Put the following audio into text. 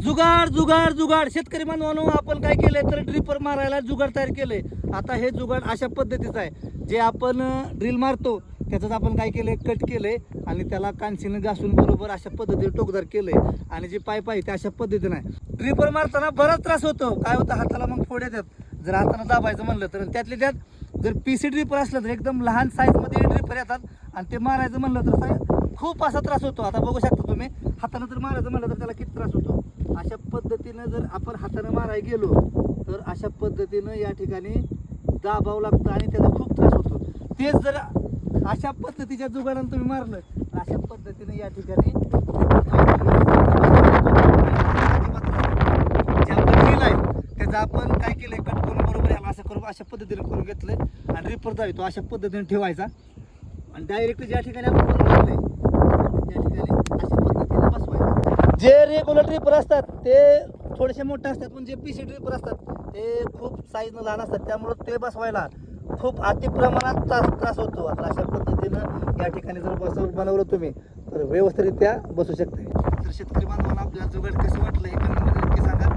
जुगाड जुगाड जुगाड शेतकरी बांधवांनो, आपण काय केलंय तर ड्रिपर मारायला जुगाड तयार केलंय. आता हे जुगाड अशा पद्धतीचं आहे, जे आपण ड्रिल मारतो त्याच्यात आपण काय केलंय, कट केलंय आणि त्याला कांशीनं घासून बरोबर अशा पद्धतीने टोकदार केलंय. आणि जी पाईप आहे ते अशा पद्धतीने आहे. ड्रिपर मारताना बराच त्रास होतो. काय होतं, हाताला मग फोड येतात जर हाताने दाबायचं म्हणलं तर. त्यातल्या त्यात जर पीसी ड्रिपर असलं तर एकदम लहान साईजमध्ये ड्रिपर येतात आणि ते मारायचं म्हणलं तर खूप असा त्रास होतो. आता बघू शकता तुम्ही, हाताने जर मारायचं म्हणलं तर त्याला किती त्रास होतो. अशा पद्धतीनं जर आपण हाताने मारायला गेलो तर अशा पद्धतीनं या ठिकाणी दाबावं लागतं आणि त्याचा खूप त्रास होतो. तेच जर अशा पद्धतीच्या जुगाडानं तुम्ही मारलं तर अशा पद्धतीने या ठिकाणी जे आपण ड्रिल आहे त्याचं आपण काय केलंय, कट करून बरोबर याला असं करून अशा पद्धतीने करून घेतलंय आणि ड्रिपर जातो अशा पद्धतीने ठेवायचा आणि डायरेक्ट ज्या ठिकाणी आपण मारलंय त्या ठिकाणी अशा पद्धतीने बसवायचं. जे रेग्युलर ड्रिपर असतात ते थोडेसे मोठे असतात, पण जे पीसी ड्रिपर असतात ते खूप साईजनं लहान असतात, त्यामुळे ते बसवायला खूप अति प्रमाणात त्रास होतो. आता अशा पद्धतीनं या ठिकाणी जर बनवलं तुम्ही तर व्यवस्थितरित्या बसू शकते. तर शेतकरी बांधवांना आपल्याला जुगाड कसं वाटलं हे कमेंटमध्ये नक्की सांगा.